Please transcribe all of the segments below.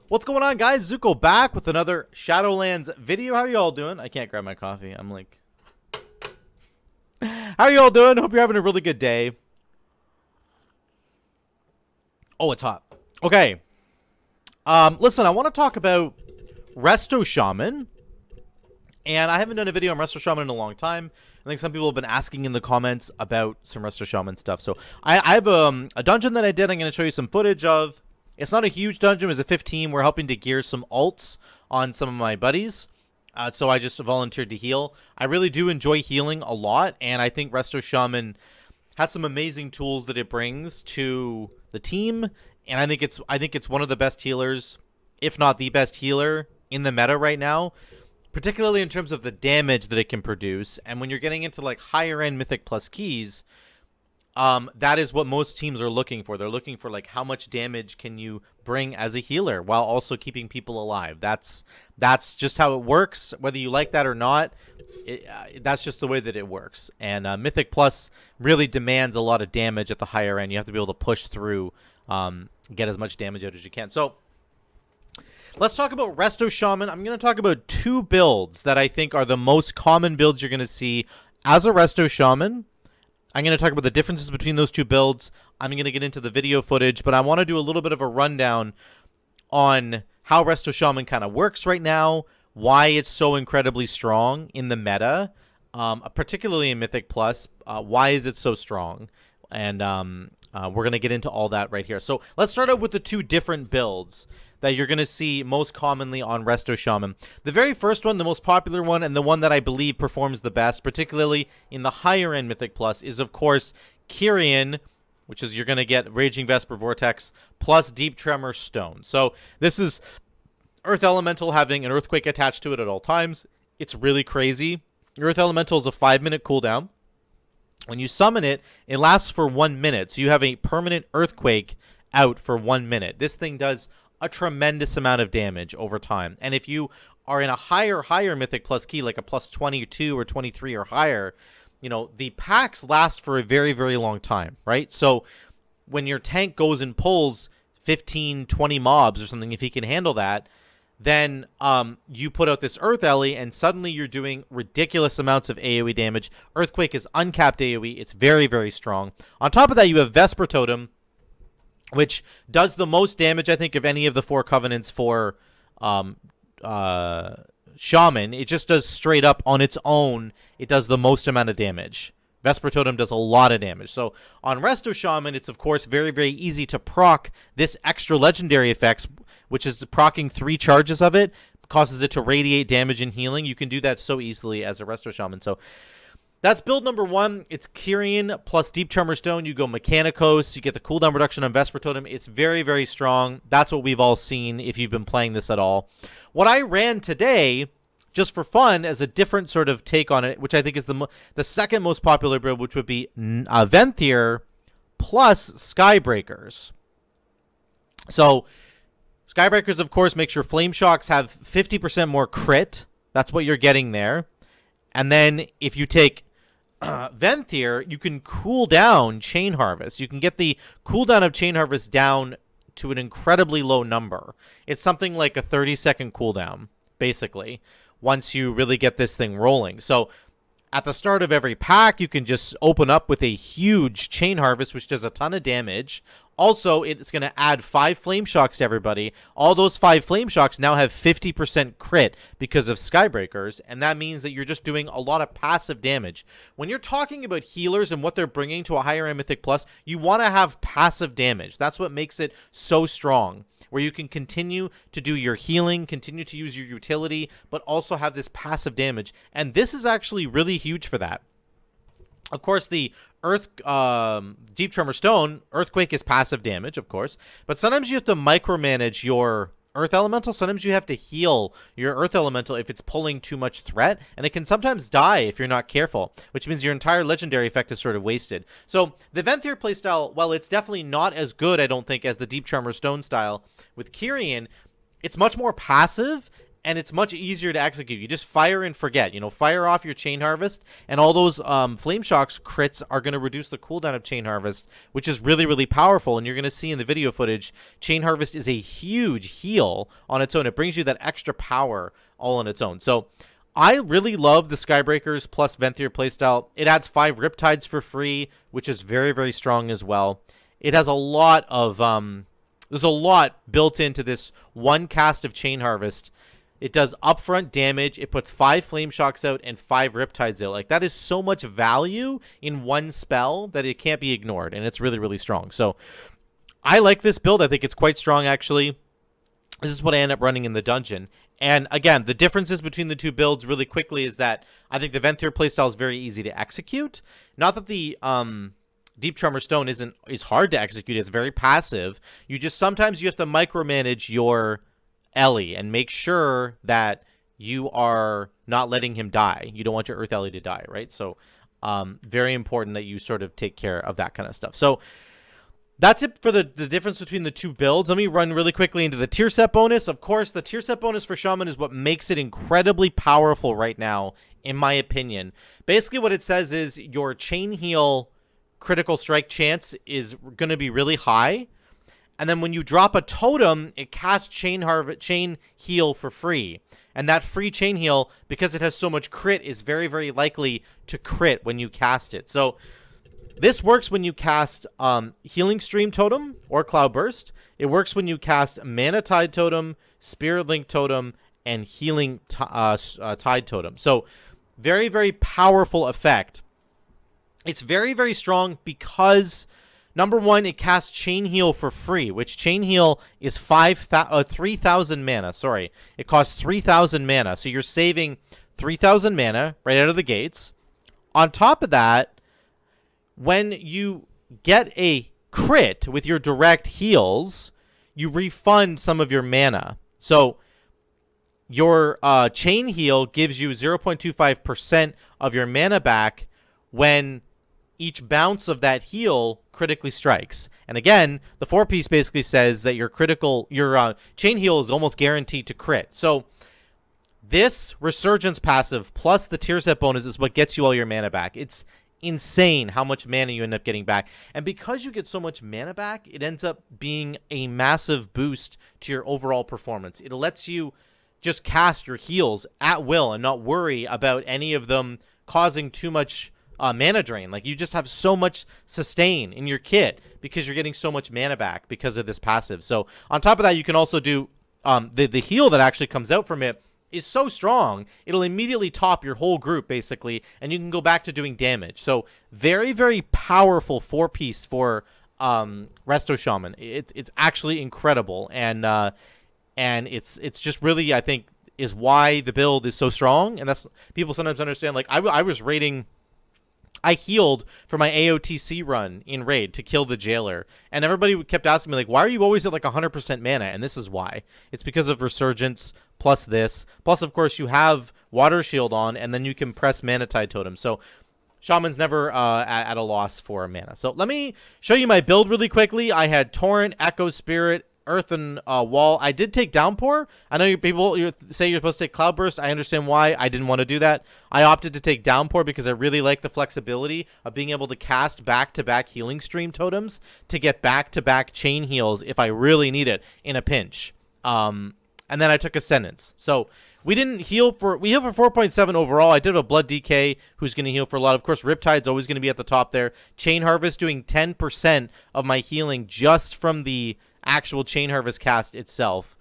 What's going on, guys? Zuco back with another Shadowlands video. How are you all doing? I can't grab my coffee. I'm like... How are you all doing? Hope you're having a really good day. Oh, it's hot. Okay. Listen, I want to talk about Resto Shaman. And I haven't done a video on Resto Shaman in a long time. I think some people have been asking in the comments about some Resto Shaman stuff. So I have a dungeon that I did. I'm going to show you some footage of. It's not a huge dungeon. It was a 15. We're helping to gear some alts on some of my buddies. So I just volunteered to heal. I really do enjoy healing a lot. And I think Resto Shaman has some amazing tools that it brings to the team. And I think it's one of the best healers, if not the best healer in the meta right now. Particularly in terms of the damage that it can produce. And when you're getting into like higher end Mythic Plus keys, that is what most teams are looking for. They're looking for like how much damage can you bring as a healer while also keeping people alive. That's just how it works, whether you like that or not. That's just the way that it works. And Mythic Plus really demands a lot of damage at the higher end. You have to be able to push through, get as much damage out as you can. So let's talk about Resto Shaman. I'm going to talk about two builds that I think are the most common builds you're going to see as a Resto Shaman. I'm going to talk about the differences between those two builds. I'm going to get into the video footage, but I want to do a little bit of a rundown on how Resto Shaman kind of works right now, why it's so incredibly strong in the meta, particularly in Mythic Plus. Why is it so strong? And we're going to get into all that right here. So let's start out with the two different builds that you're going to see most commonly on Resto Shaman. The very first one, the most popular one, and the one that I believe performs the best, particularly in the higher end Mythic Plus, is of course Kyrian, which is you're going to get Raging Vesper Vortex plus Deeptremor Stone. So this is Earth Elemental having an Earthquake attached to it at all times. It's really crazy. Earth Elemental is a 5-minute cooldown. When you summon it, it lasts for 1 minute. So you have a permanent Earthquake out for 1 minute. This thing does a tremendous amount of damage over time. And if you are in a higher Mythic Plus key, like a plus 22 or 23 or higher, you know, the packs last for a very, very long time, right? So when your tank goes and pulls 15, 20 mobs or something, if he can handle that, then you put out this Earth Ellie, and suddenly you're doing ridiculous amounts of AoE damage. Earthquake is uncapped AoE. It's very, very strong. On top of that, you have Vesper Totem, which does the most damage, I think, of any of the 4 covenants for Shaman. It just does straight up on its own. It does the most amount of damage. Vesper Totem does a lot of damage. So on Resto Shaman, it's of course very, very easy to proc this extra legendary effects, which is proccing 3 charges of it, causes it to radiate damage and healing. You can do that so easily as a Resto Shaman. So that's build number 1. It's Kyrian plus Deeptremor Stone. You go Mechanicos. You get the cooldown reduction on Vesper Totem. It's very, very strong. That's what we've all seen if you've been playing this at all. What I ran today, just for fun, as a different sort of take on it, which I think is the second most popular build, which would be Venthyr plus Skybreakers. So Skybreakers, of course, makes your Flame Shocks have 50% more crit. That's what you're getting there. And then if you take Venthyr, you can cool down Chain Harvest. You can get the cooldown of Chain Harvest down to an incredibly low number. It's something like a 30-second cooldown, basically, once you really get this thing rolling. So at the start of every pack, you can just open up with a huge Chain Harvest, which does a ton of damage. Also, it's going to add 5 Flame Shocks to everybody. All those 5 Flame Shocks now have 50% crit because of Skybreakers, and that means that you're just doing a lot of passive damage. When you're talking about healers and what they're bringing to a higher end Mythic Plus, you want to have passive damage. That's what makes it so strong, where you can continue to do your healing, continue to use your utility, but also have this passive damage. And this is actually really huge for that. Of course, the Deeptremor Stone, Earthquake is passive damage, of course. But sometimes you have to micromanage your Earth Elemental. Sometimes you have to heal your Earth Elemental if it's pulling too much threat. And it can sometimes die if you're not careful, which means your entire legendary effect is sort of wasted. So the Venthyr playstyle, while it's definitely not as good, I don't think, as the Deeptremor Stone style with Kyrian, it's much more passive. and it's much easier to execute. You just fire and forget. You know, fire off your Chain Harvest, and all those Flame Shocks crits are going to reduce the cooldown of Chain Harvest, which is really, really powerful. And you're going to see in the video footage, Chain Harvest is a huge heal on its own. It brings you that extra power all on its own. So I really love the Skybreakers plus Venthyr playstyle. It adds 5 Riptides for free, which is very, very strong as well. It has a lot of... there's a lot built into this one cast of Chain Harvest. It does upfront damage. It puts 5 Flame Shocks out and 5 Riptides out. Like, that is so much value in one spell that it can't be ignored, and it's really, really strong. So, I like this build. I think it's quite strong, actually. This is what I end up running in the dungeon. And, again, the differences between the two builds really quickly is that I think the Venthyr playstyle is very easy to execute. Not that the... Deeptremor Stone is hard to execute. It's very passive. Sometimes you have to micromanage your Ellie and make sure that you are not letting him die. You don't want your Earth Ellie to die, right? So very important that you sort of take care of that kind of stuff. So that's it for the difference between the two builds. Let me run really quickly into the tier set bonus. Of course, the tier set bonus for Shaman is what makes it incredibly powerful right now, in my opinion. Basically what it says is your chain heal critical strike chance is going to be really high, and then when you drop a totem, it casts chain heal for free, and that free chain heal, because it has so much crit, is very, very likely to crit when you cast it. So this works when you cast Healing Stream Totem or Cloudburst. It works when you cast Mana Tide Totem, Spirit Link Totem, and Healing Tide Totem. So very, very powerful effect. It's very, very strong because, number one, it casts Chain Heal for free, which Chain Heal is 3,000 mana. Sorry, it costs 3,000 mana. So you're saving 3,000 mana right out of the gates. On top of that, when you get a crit with your direct heals, you refund some of your mana. So your Chain Heal gives you 0.25% of your mana back when each bounce of that heal critically strikes. And again, the 4-piece basically says that your chain heal is almost guaranteed to crit. So this Resurgence passive plus the tier set bonus is what gets you all your mana back. It's insane how much mana you end up getting back. And because you get so much mana back, it ends up being a massive boost to your overall performance. It lets you just cast your heals at will and not worry about any of them causing too much mana drain. Like, you just have so much sustain in your kit because you're getting so much mana back because of this passive. So on top of that, you can also do the heal that actually comes out from it is so strong, it'll immediately top your whole group basically, and you can go back to doing damage. So very, very powerful 4-piece for Resto Shaman. It's actually incredible, and it's just really, I think, is why the build is so strong. And that's, people sometimes understand, like, I healed for my AOTC run in Raid to kill the jailer, and everybody kept asking me, like, why are you always at like 100% mana? And this is why. It's because of Resurgence plus this. Plus, of course, you have Water Shield on, and then you can press Mana Tide Totem. So Shaman's never at a loss for mana. So let me show you my build really quickly. I had Torrent, Echo Spirit, Earth and Wall. I did take Downpour. I know you say you're supposed to take Cloudburst. I understand why. I didn't want to do that. I opted to take Downpour because I really like the flexibility of being able to cast back-to-back Healing Stream Totems to get back-to-back chain heals if I really need it in a pinch. And then I took Ascendance. So we didn't heal for... We healed for 4.7 overall. I did have a Blood DK who's going to heal for a lot. Of course, Riptide's always going to be at the top there. Chain Harvest doing 10% of my healing just from the actual Chain Harvest cast itself.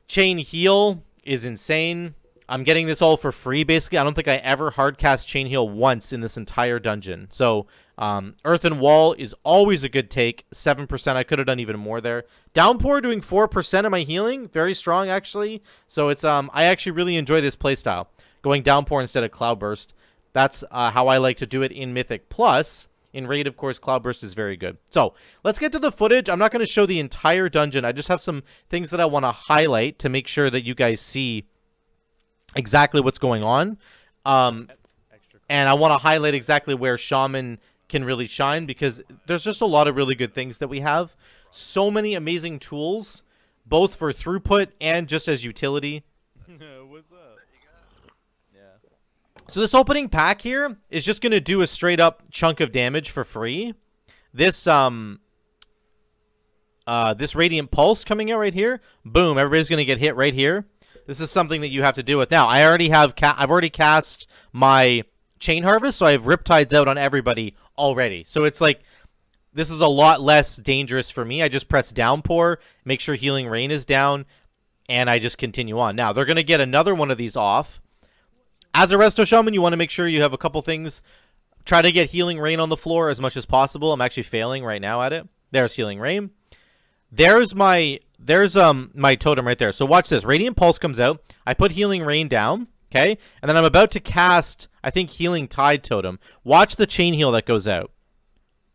Chain Heal is insane. I'm getting this all for free, basically. I don't think I ever hard cast Chain Heal once in this entire dungeon. So, Earth and Wall is always a good take. 7%. I could have done even more there. Downpour doing 4% of my healing. Very strong, actually. So, it's I actually really enjoy this playstyle. Going Downpour instead of Cloudburst. That's how I like to do it in Mythic. Plus, in Raid, of course, Cloudburst is very good. So, let's get to the footage. I'm not going to show the entire dungeon. I just have some things that I want to highlight to make sure that you guys see exactly what's going on. And I want to highlight exactly where Shaman can really shine, because there's just a lot of really good things that we have. So many amazing tools, both for throughput and just as utility. What's up? Yeah. So this opening pack here is just gonna do a straight up chunk of damage for free. This this Radiant Pulse coming out right here. Boom, everybody's gonna get hit right here. This is something that you have to deal with. Now, I already have I've already cast my Chain Harvest, so I have Riptides out on everybody already. So it's like this is a lot less dangerous for me. I just press Downpour, make sure Healing Rain is down, and I just continue on. Now, they're going to get another one of these off. As a Resto Shaman, you want to make sure you have a couple things. Try to get Healing Rain on the floor as much as possible. I'm actually failing right now at it. There's Healing Rain. There's my totem right there. So watch this. Radiant Pulse comes out. I put Healing Rain down, okay? And then I'm about to cast, I think, Healing Tide Totem. Watch the Chain Heal that goes out.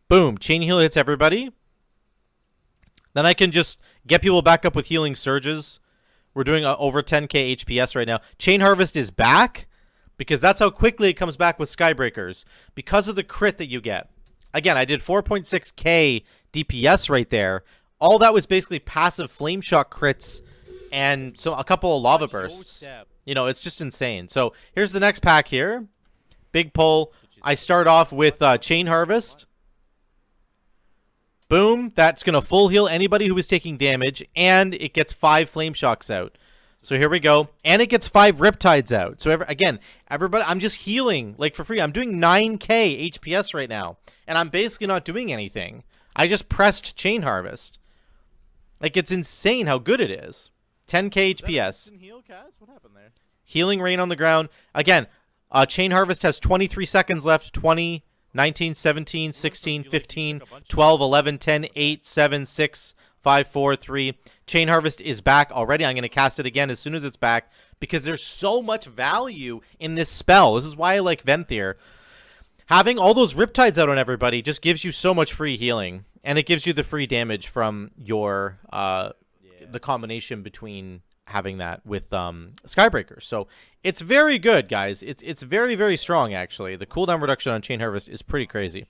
Boom. Chain Heal hits everybody. Then I can just get people back up with Healing Surges. We're doing over 10k HPS right now. Chain Harvest is back because that's how quickly it comes back with Skybreakers because of the crit that you get. Again, I did 4.6k DPS right there. All that was basically passive Flame Shock crits and so a couple of Lava Bursts. You know, it's just insane. So here's the next pack here. Big pull. I start off with Chain Harvest. Boom. That's going to full heal anybody who is taking damage, and it gets 5 Flame Shocks out. So here we go. And it gets 5 Riptides out. So again, everybody, I'm just healing like for free. I'm doing 9k HPS right now, and I'm basically not doing anything. I just pressed Chain Harvest. Like, it's insane how good it is. 10k HPS. Heal, Kaz? What happened there? Healing Rain on the ground. Again, Chain Harvest has 23 seconds left. 20, 19, 17, 16, 15, 12, 11, 10, 8, 7, 6, 5, 4, 3. Chain Harvest is back already. I'm going to cast it again as soon as it's back because there's so much value in this spell. This is why I like Venthyr. Having all those Riptides out on everybody just gives you so much free healing. And it gives you the free damage from your the combination between having that with Skybreakers. So it's very good, guys. It's very, very strong, actually. The cooldown reduction on Chain Harvest is pretty crazy.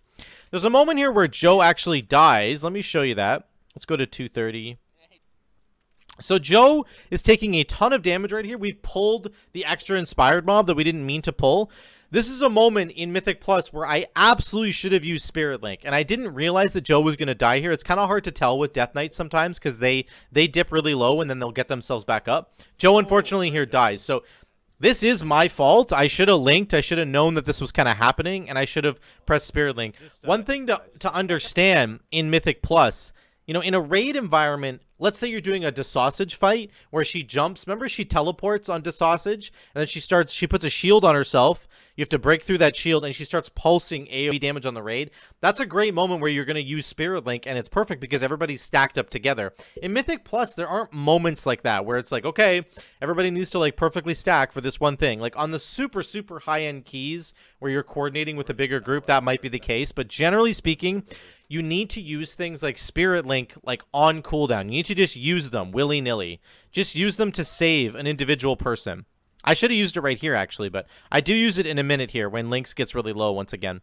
There's a moment here where Joe actually dies. Let me show you that. Let's go to 230. So Joe is taking a ton of damage right here. We've pulled the extra Inspired Mob that we didn't mean to pull. This is a moment in Mythic Plus where I absolutely should have used Spirit Link, and I didn't realize that Joe was going to die here. It's kind of hard to tell with Death Knights sometimes because they dip really low and then they'll get themselves back up. Joe, unfortunately, here dies. So this is my fault. I should have linked. I should have known that this was kind of happening, and I should have pressed Spirit Link. One thing to understand in Mythic Plus, you know, in a raid environment, let's say you're doing a Desausage fight where she jumps. Remember, she teleports on Desausage, and then she puts a shield on herself. You have to break through that shield, and she starts pulsing AoE damage on the raid. That's a great moment where you're going to use Spirit Link, and it's perfect because everybody's stacked up together. In Mythic Plus, there aren't moments like that where it's like, okay, everybody needs to like perfectly stack for this one thing. Like on the super, super high-end keys where you're coordinating with a bigger group, that might be the case. But generally speaking, you need to use things like Spirit Link like on cooldown. You need to just use them willy-nilly. Just use them to save an individual person. I should have used it right here, actually, but I do use it in a minute here when Lynx gets really low once again.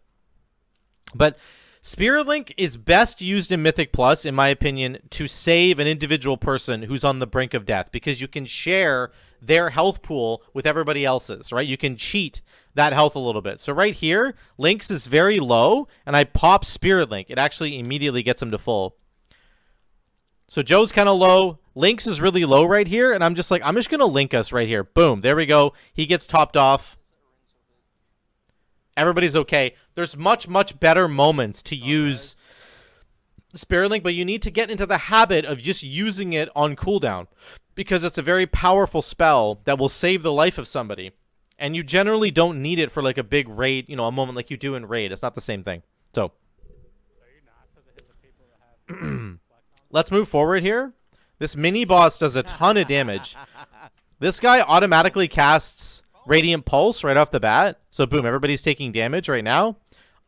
But Spirit Link is best used in Mythic Plus, in my opinion, to save an individual person who's on the brink of death because you can share their health pool with everybody else's, right? You can cheat that health a little bit. So right here, Lynx is very low, and I pop Spirit Link. It actually immediately gets him to full. So Joe's kind of low. Lynx is really low right here, and I'm just like, I'm just going to link us right here. Boom. There we go. He gets topped off. Everybody's okay. There's much, much better moments to use Spirit Link, but you need to get into the habit of just using it on cooldown because it's a very powerful spell that will save the life of somebody. And you generally don't need it for like a big raid, you know, a moment like you do in raid. It's not the same thing. So let's move forward here. This mini boss does a ton of damage. This guy automatically casts Radiant Pulse right off the bat. So boom, everybody's taking damage right now.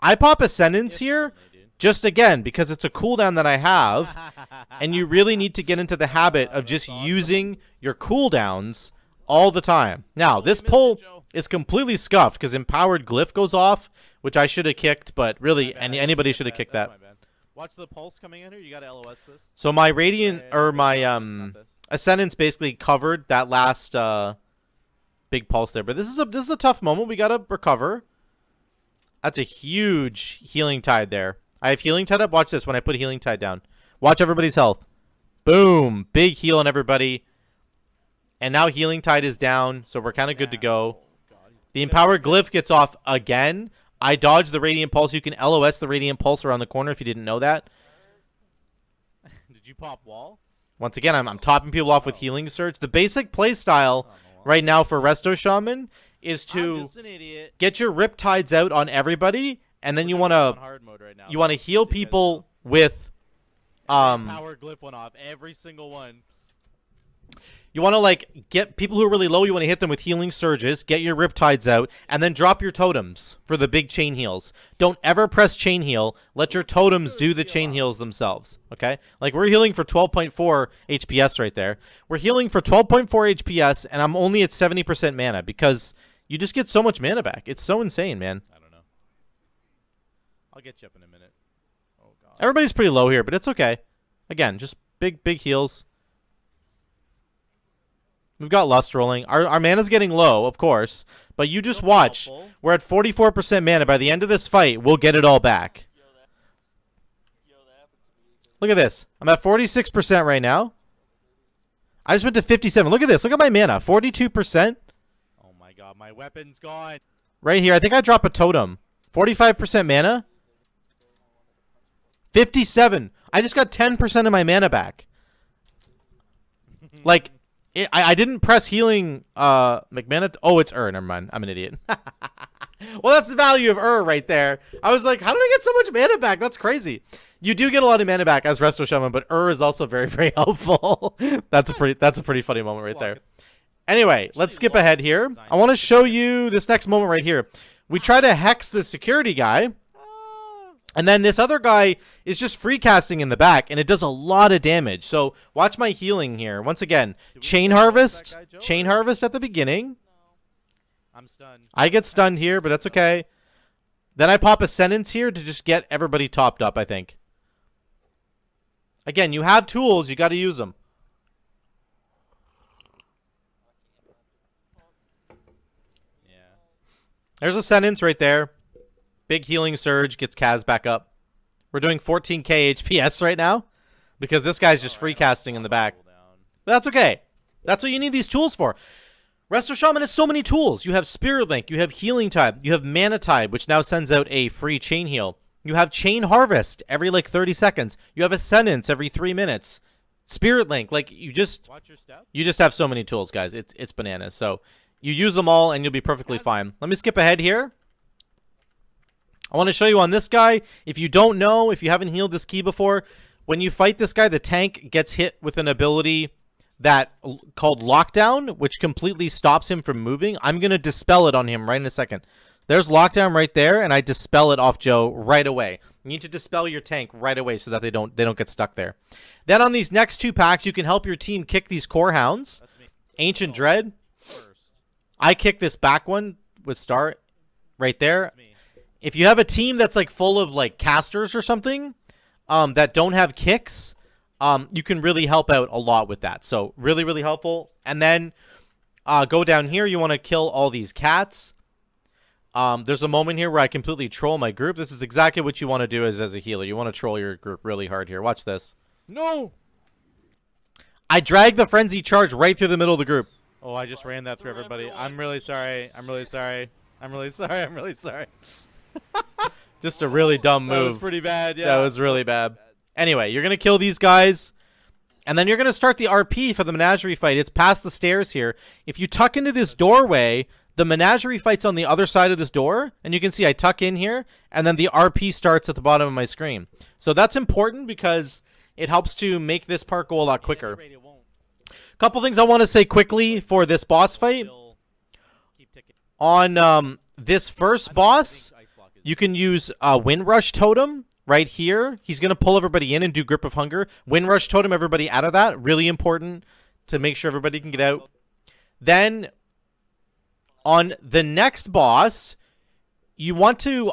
I pop Ascendance here just again because it's a cooldown that I have. And you really need to get into the habit of just using your cooldowns all the time. Now, this pull is completely scuffed because Empowered Glyph goes off, which I should have kicked, but really anybody should have kicked that. Watch the pulse coming in here. You got to LOS this. So my Radiant or my Ascendance basically covered that last big pulse there. But this is a tough moment. We gotta recover. That's a huge healing tide there. I have healing tide up. Watch this when I put healing tide down. Watch everybody's health. Boom. Big heal on everybody. And now healing tide is down, so we're kind of good to go. The empowered glyph gets off again. I dodged the radiant pulse. You can LOS the radiant pulse around the corner if you didn't know that. Did you pop wall? Once again, I'm topping people off with healing surge. The basic play style right now for Resto Shaman is to get your riptides out on everybody, and then you want to heal people with power glyph went off, every single one. You want to like get people who are really low, you want to hit them with healing surges, get your riptides out, and then drop your totems for the big chain heals. Don't ever press chain heal. Let your totems do the chain heals themselves, okay? Like we're healing for 12.4 HPS right there. We're healing for 12.4 HPS, and I'm only at 70% mana because you just get so much mana back. It's so insane, man. I don't know. I'll get you up in a minute. Oh, God. Everybody's pretty low here, but it's okay. Again, just big heals. We've got Lust rolling. Our mana's getting low, of course. But you just watch. We're at 44% mana. By the end of this fight, we'll get it all back. Look at this. I'm at 46% right now. I just went to 57. Look at this. Look at my mana. 42%. Oh, my God. My weapon's gone. Right here. I think I drop a totem. 45% mana. 57. I just got 10% of my mana back. Like... I didn't press healing McMana. Oh, it's never mind. I'm an idiot. Well, that's the value of right there. I was like, how did I get so much mana back? That's crazy. You do get a lot of mana back as Resto Shaman, but is also very helpful. That's a pretty funny moment right there. Anyway, let's skip ahead here. I want to show you this next moment right here. We try to hex the security guy. And then this other guy is just free casting in the back, and it does a lot of damage. So watch my healing here. Once again, Chain Harvest at the beginning. I'm stunned. I get stunned here, but that's okay. Then I pop a sentence here to just get everybody topped up, I think. Again, you have tools. You got to use them. Yeah. There's a sentence right there. Big healing surge gets Kaz back up. We're doing 14k HPS right now because this guy's just free casting in the back. But that's okay. That's what you need these tools for. Resto Shaman has so many tools. You have Spirit Link. You have Healing Tide. You have Mana Tide, which now sends out a free chain heal. You have Chain Harvest every like 30 seconds. You have Ascendance every 3 minutes. Spirit Link. Like you just have so many tools, guys. It's bananas. So you use them all and you'll be perfectly fine. Let me skip ahead here. I want to show you on this guy. If you don't know, if you haven't healed this key before, when you fight this guy, the tank gets hit with an ability called Lockdown, which completely stops him from moving. I'm going to dispel it on him right in a second. There's Lockdown right there, and I dispel it off Joe right away. You need to dispel your tank right away so that they don't get stuck there. Then on these next 2 packs, you can help your team kick these core hounds. Ancient Dread. I kick this back one with Star right there. If you have a team that's like full of like casters or something that don't have kicks, you can really help out a lot with that. So really helpful. And then go down here. You want to kill all these cats. There's a moment here where I completely troll my group. This is exactly what you want to do as a healer. You want to troll your group really hard here. Watch this. No! I dragged the Frenzy Charge right through the middle of the group. Oh, I just ran that through everybody. I'm really sorry. Just a really dumb move. That was pretty bad, yeah. That was really bad. Anyway, you're going to kill these guys, and then you're going to start the RP for the Menagerie fight. It's past the stairs here. If you tuck into this doorway, the Menagerie fight's on the other side of this door, and you can see I tuck in here, and then the RP starts at the bottom of my screen. So that's important because it helps to make this part go a lot quicker. Couple things I want to say quickly for this boss fight. On this first boss, you can use Wind Rush Totem right here. He's going to pull everybody in and do Grip of Hunger. Wind Rush Totem everybody out of that. Really important to make sure everybody can get out. Then on the next boss, you want to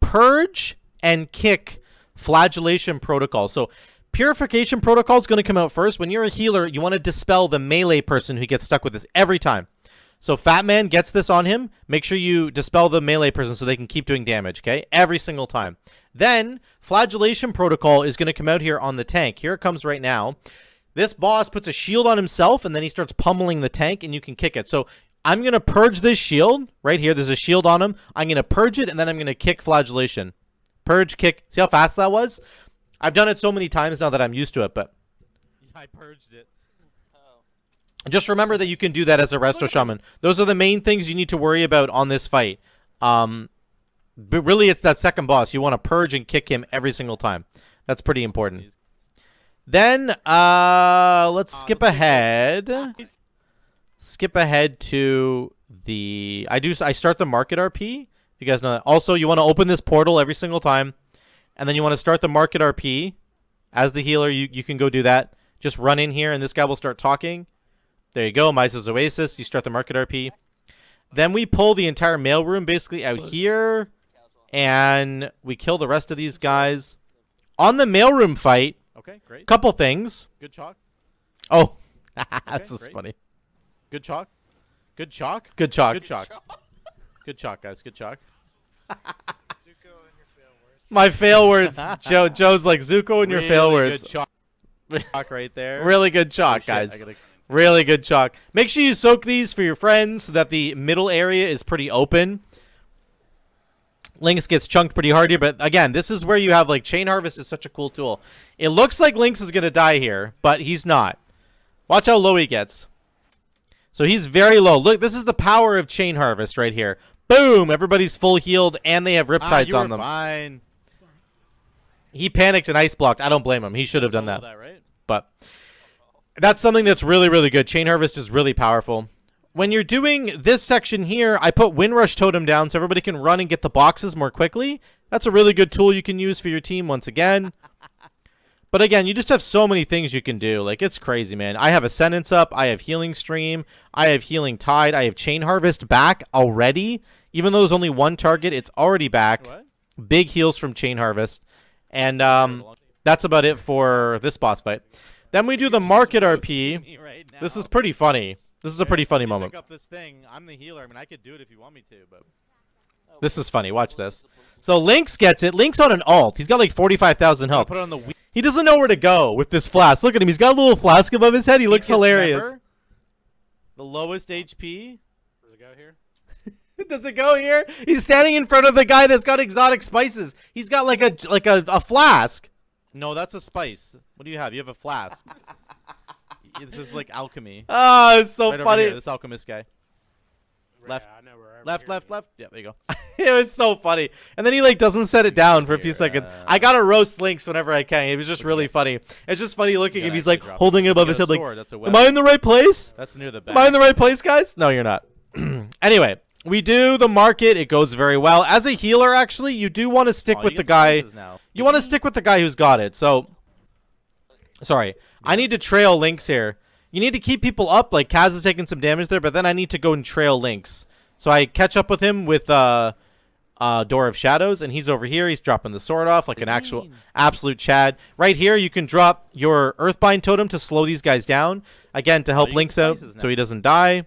Purge and Kick Flagellation Protocol. So Purification Protocol is going to come out first. When you're a healer, you want to dispel the melee person who gets stuck with this every time. So Fatman gets this on him. Make sure you dispel the melee person so they can keep doing damage, okay? Every single time. Then, Flagellation Protocol is going to come out here on the tank. Here it comes right now. This boss puts a shield on himself, and then he starts pummeling the tank, and you can kick it. So I'm going to purge this shield right here. There's a shield on him. I'm going to purge it, and then I'm going to kick Flagellation. Purge, kick. See how fast that was? I've done it so many times now that I'm used to it, but I purged it. just remember that you can do that as a Resto Shaman. Those are the main things you need to worry about on this fight. But really, it's that second boss. You want to purge and kick him every single time. That's pretty important. Then, let's skip ahead. Skip ahead to the... I start the market RP. If you guys know that. Also, you want to open this portal every single time. And then you want to start the market RP. As the healer, you can go do that. Just run in here, and this guy will start talking. There you go, Mises Oasis. You start the market RP. Then we pull the entire mailroom basically out here. And we kill the rest of these guys. On the mailroom fight, Okay, great. couple things. Good chalk. Oh, that's just great. funny. Good chalk. Good chalk. Good chalk. Good chalk. Good chalk, guys. Good chalk. Zuco and your fail words. My fail words. Joe's like, Zuko and your fail Really words. Good chalk right there. Really good chalk, Oh, shit, guys. I gotta- Really good chalk. Make sure you soak these for your friends so that the middle area is pretty open. Lynx gets chunked pretty hard here, but again, this is where you have, like, Chain Harvest is such a cool tool. It looks like Lynx is going to die here, but he's not. Watch how low he gets. So he's very low. Look, this is the power of Chain Harvest right here. Boom! Everybody's full healed, and they have Riptides you on were them. Fine. He panicked and ice blocked. I don't blame him. He should have done Follow that. right? But that's something that's really, really good. Chain Harvest is really powerful. When you're doing this section here, I put Wind Rush Totem down so everybody can run and get the boxes more quickly. That's a really good tool you can use for your team once again. But again, you just have so many things you can do. Like, it's crazy, man. I have Ascendance up. I have Healing Stream. I have Healing Tide. I have Chain Harvest back already. Even though there's only one target, it's already back. What? Big heals from Chain Harvest. And that's about it for this boss fight. Then we do the market RP. Right now. This is pretty funny. This is a pretty funny You moment. Pick up this thing. I'm the healer. I mean, I could do it if you want me to, but This is funny. Watch this. So Lynx gets it. Lynx on an alt. He's got like 45,000 health. put it on the He doesn't know where to go with this flask. Look at him. He's got a little flask above his head. He looks hilarious. Member, the lowest HP. Does it go here? Does it go here? He's standing in front of the guy that's got exotic spices. He's got like a flask. No, that's a spice. What do you have? You have a flask. This is like alchemy. Oh, it's so Right over funny. here, this alchemist guy. Left. Yeah, I know where Left, left, left. Yeah, there you go. It was so funny. And then he like doesn't set it down for a few seconds. I gotta roast Lynx whenever I can. It was just really funny. It's just funny looking at him. He's like holding it above his head like, That's a am I in the right place? That's near the back. Am I in the right place, guys? No, you're not. Anyway, we do the market. It goes very well. As a healer, actually, you do want to stick with the guy. You want to stick with the guy who's got it. So, sorry. I need to trail Lynx here. You need to keep people up. Like, Kaz is taking some damage there, but then I need to go and trail Lynx. So I catch up with him with Door of Shadows, and he's over here. He's dropping the sword off like an actual absolute Chad. Right here, you can drop your Earthbind Totem to slow these guys down. Again, to help Lynx out so he doesn't die.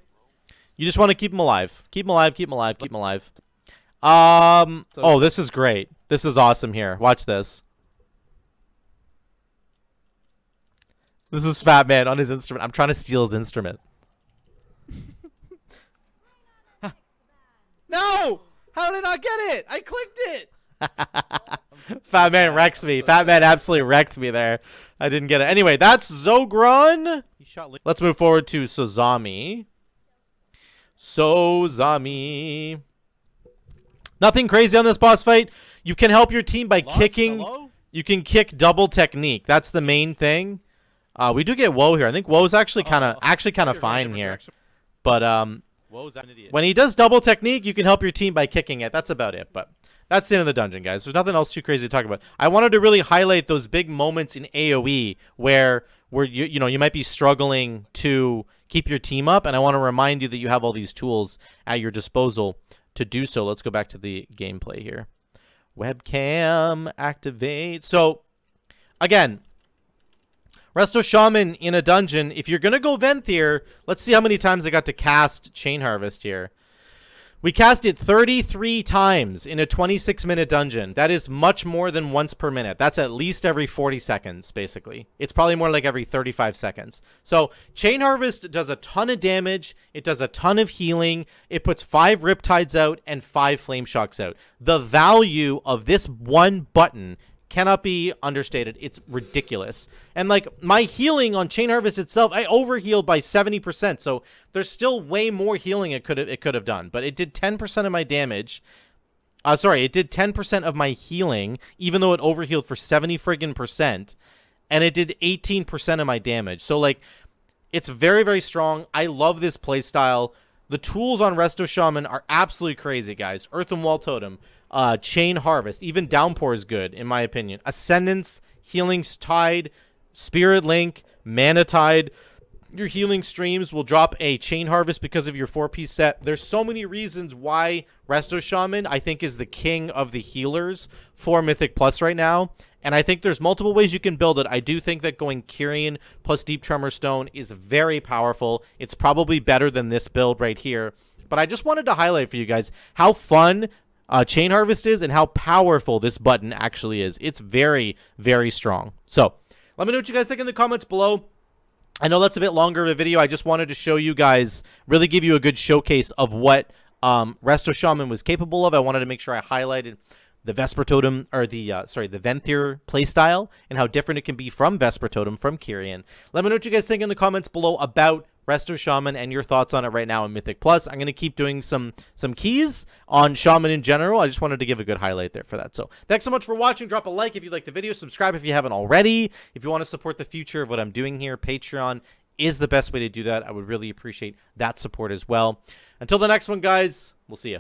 You just want to keep him alive. Keep him alive, keep him alive, keep him alive. Oh, this is great. This is awesome here. Watch this. This is Fatman on his instrument. I'm trying to steal his instrument. No! How did I not get it? I clicked it. Fatman wrecks me. Fatman absolutely wrecked me there. I didn't get it. Anyway, that's Zogron. He shot Lynx. Let's move forward to Sozami. Sozami. Nothing crazy on this boss fight. You can help your team by kicking. Hello? You can kick double technique. That's the main thing. We do get Woe here. I think Woe's actually kind of fine here. But Woe's an idiot. when he does double technique, you can help your team by kicking it. That's about it. But that's the end of the dungeon, guys. There's nothing else too crazy to talk about. I wanted to really highlight those big moments in AoE where you might be struggling to keep your team up, and I want to remind you that you have all these tools at your disposal to do so. Let's go back to the gameplay here. Webcam activate. So again, Resto Shaman in a dungeon. If you're going to go Venthyr, let's see how many times I got to cast Chain Harvest here. We cast it 33 times in a 26-minute dungeon. That is much more than once per minute. That's at least every 40 seconds, basically. It's probably more like every 35 seconds. So Chain Harvest does a ton of damage. It does a ton of healing. It puts 5 Riptides out and 5 Flame Shocks out. The value of this one button cannot be understated. It's ridiculous. And like my healing on Chain Harvest itself, I overhealed by 70%. So there's still way more healing it could have done. But it did 10% of my damage. It did 10% of my healing, even though it overhealed for 70 friggin' percent. And it did 18% of my damage. So like it's very, very strong. I love this playstyle. The tools on Resto Shaman are absolutely crazy, guys. Earth and Wall Totem. Chain Harvest, even Downpour is good in my opinion. Ascendance, Healing's Tide, Spirit Link, Mana Tide. Your healing streams will drop a Chain Harvest because of your 4-piece set. There's so many reasons why Resto Shaman I think is the king of the healers for Mythic Plus right now. And I think there's multiple ways you can build it. I do think that going Kyrian plus Deeptremor Stone is very powerful. It's probably better than this build right here. But I just wanted to highlight for you guys how fun Chain Harvest is and how powerful this button actually is. It's very, very strong. So let me know what you guys think in the comments below. I know that's a bit longer of a video. I just wanted to show you guys, really give you a good showcase of what Resto Shaman was capable of. I wanted to make sure I highlighted the Vesper Totem, or the Venthyr playstyle, and how different it can be from Vesper Totem, from Kyrian. Let me know what you guys think in the comments below about Resto Shaman and your thoughts on it right now in Mythic Plus. I'm going to keep doing some keys on Shaman in general. I just wanted to give a good highlight there for that. So thanks so much for watching. Drop a like if you like the video. Subscribe if you haven't already. If you want to support the future of what I'm doing here, Patreon is the best way to do that. I would really appreciate that support as well. Until the next one, guys, we'll see you.